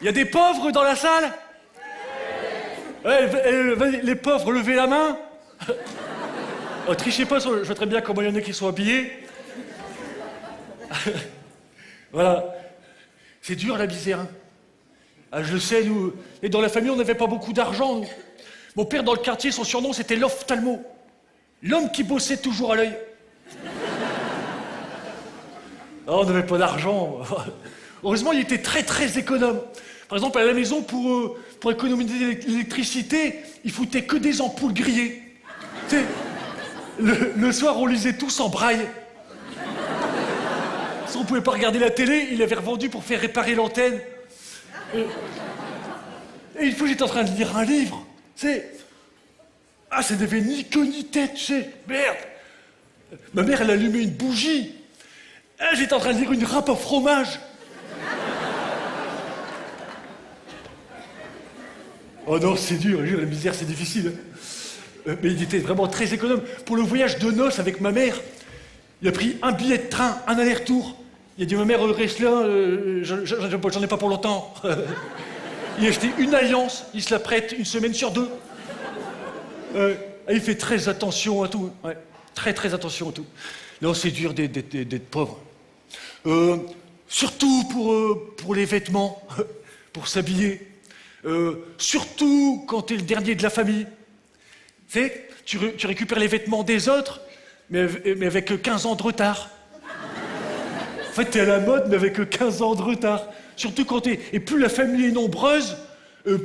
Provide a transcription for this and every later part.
Il y a des pauvres dans la salle? Ouais, vas-y, les pauvres, levez la main. Oh, trichez pas, je vois très bien comment il y en a qui sont habillés. Voilà. C'est dur la misère. Hein. Ah, je le sais, nous. Et dans la famille, on n'avait pas beaucoup d'argent. Nous. Mon père, dans le quartier, son surnom, c'était l'ophtalmo. L'homme qui bossait toujours à l'œil. Oh, on n'avait pas d'argent. Heureusement, il était très, très économe. Par exemple, à la maison, pour économiser l'électricité, il foutait que des ampoules grillées. Tu sais, le soir, on lisait tous en braille. Si on pouvait pas regarder la télé, il avait revendu pour faire réparer l'antenne. Et une fois, j'étais en train de lire un livre. Tu sais, ça n'avait ni queue ni tête, tu sais. Merde. Ma mère, elle allumait une bougie. J'étais en train de lire une râpe au fromage. Oh non, c'est dur, la misère, c'est difficile. Mais il était vraiment très économe. Pour le voyage de noces avec ma mère, il a pris un billet de train, un aller-retour. Il a dit, ma mère, reste là, j'en ai pas pour longtemps. Il a acheté une alliance, il se la prête une semaine sur 2. Il fait très attention à tout. Ouais. Très, très attention à tout. Non, c'est dur d'être pauvre. Surtout pour les vêtements, pour s'habiller. Surtout quand t'es le dernier de la famille. Tu sais, tu récupères les vêtements des autres, mais avec 15 ans de retard. En fait, t'es à la mode, mais avec 15 ans de retard. Surtout quand t'es... Et plus la famille est nombreuse,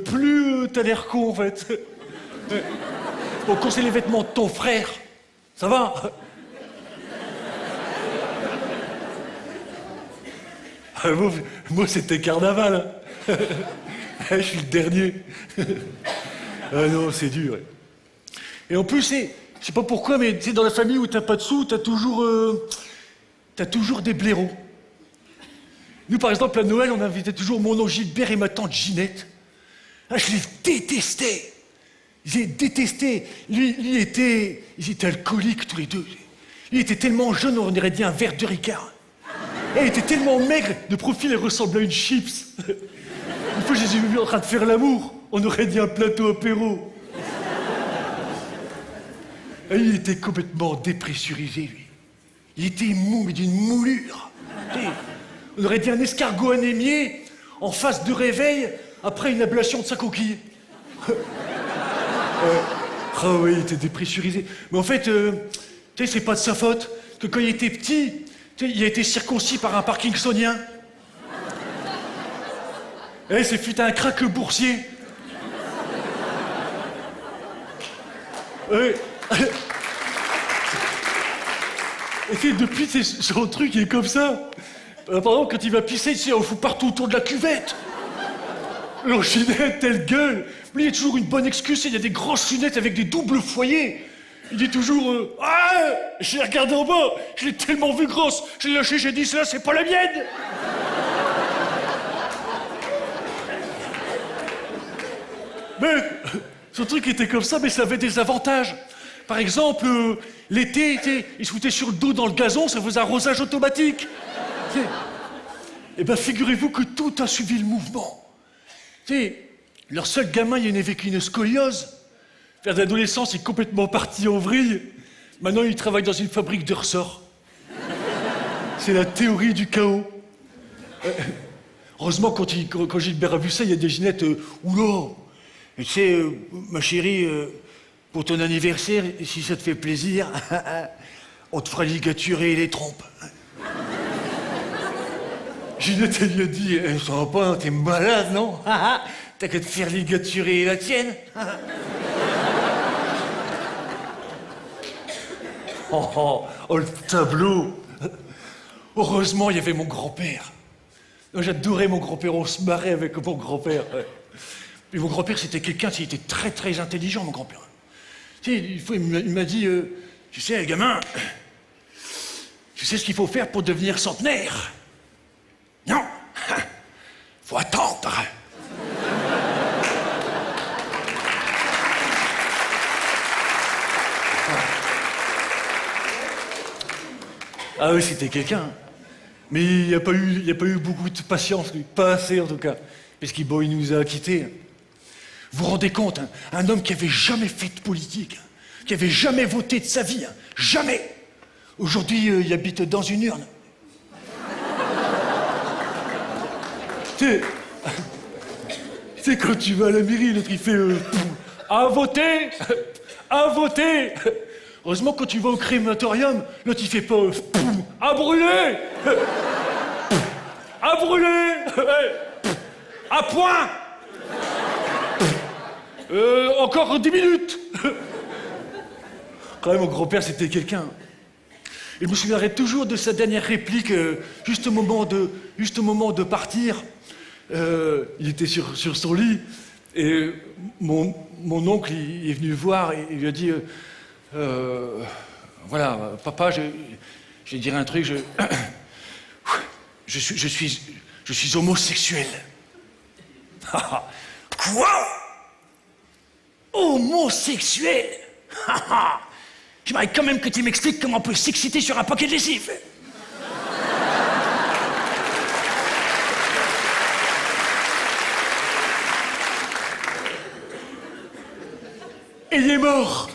plus t'as l'air con, en fait. Bon, quand c'est les vêtements de ton frère, ça va. Moi, c'était carnaval. Je suis le dernier. Ah non, c'est dur. Et en plus, je sais pas pourquoi, mais tu sais, dans la famille où t'as pas de sous, t'as toujours des blaireaux. Nous, par exemple, à Noël, on invitait toujours mon oncle Gilbert et ma tante Ginette. Je les détestais. J'ai détesté. Ils étaient alcooliques tous les deux. Il était tellement jeune, on aurait dit un verre de Ricard. Et il était tellement maigre, de profil, il ressemblait à une chips. Une fois, je les ai vus en train de faire l'amour. On aurait dit un plateau apéro. Et il était complètement dépressurisé, lui. Il était mou, mais d'une moulure. On aurait dit un escargot anémié en phase de réveil après une ablation de sa coquille. Oui, il était dépressurisé. Mais en fait, tu sais, c'est pas de sa faute que quand il était petit, il a été circoncis par un parkinsonien. Et c'est fut un craque boursier. Et c'est depuis, son truc il est comme ça. Par exemple, quand il va pisser, tu sais, on fout partout autour de la cuvette. L'enchaînette, telle gueule. Lui, il a toujours une bonne excuse, il y a des grosses lunettes avec des doubles foyers. Il dit toujours je l'ai regardé en bas, je l'ai tellement vu grosse, je l'ai lâché, j'ai dit ça, c'est pas la mienne. Mais son truc était comme ça, mais ça avait des avantages. Par exemple, l'été, il se foutait sur le dos dans le gazon, ça faisait un arrosage automatique. Eh ben, figurez-vous que tout a suivi le mouvement. Leur seul gamin, il est né avec une scoliose. Vers l'adolescence, il est complètement parti en vrille. Maintenant, il travaille dans une fabrique de ressorts. C'est la théorie du chaos. Heureusement, quand Gilbert a vu ça, il y a des Ginettes. Oula! Et tu sais, ma chérie, pour ton anniversaire, si ça te fait plaisir, on te fera ligaturer les trompes. Ginette, elle lui a dit, ça va pas, t'es malade, non? T'as qu'à te faire ligaturer la tienne. Oh, le tableau. Heureusement, il y avait mon grand-père. J'adorais mon grand-père, on se marrait avec mon grand-père. Et mon grand-père, c'était quelqu'un, il était très, très intelligent, mon grand-père. Tu sais, une fois, il m'a dit, tu sais, gamin, tu sais ce qu'il faut faire pour devenir centenaire? Non, faut attendre. Ah oui, c'était quelqu'un. Mais il n'y a pas eu beaucoup de patience, lui. Pas assez, en tout cas. parce qu'il bon, il nous a quittés. Vous vous rendez compte, hein, un homme qui avait jamais fait de politique, hein, qui avait jamais voté de sa vie, hein, jamais. Aujourd'hui, il habite dans une urne. Tu sais, quand tu vas à la mairie, l'autre il fait à voter, à voter. Heureusement, quand tu vas au crématorium, l'autre il fait pas à brûler, à brûler, à point. Encore 10 minutes. Quand même, mon grand-père, c'était quelqu'un. Et je me souviendrai toujours de sa dernière réplique, juste au moment de partir. Il était sur son lit, et mon oncle il est venu le voir et il lui a dit voilà, papa, je vais dire un truc, je suis homosexuel. Quoi? Homosexuel? J'aimerais quand même que tu m'expliques comment on peut s'exciter sur un paquet de lessive. Et il est mort.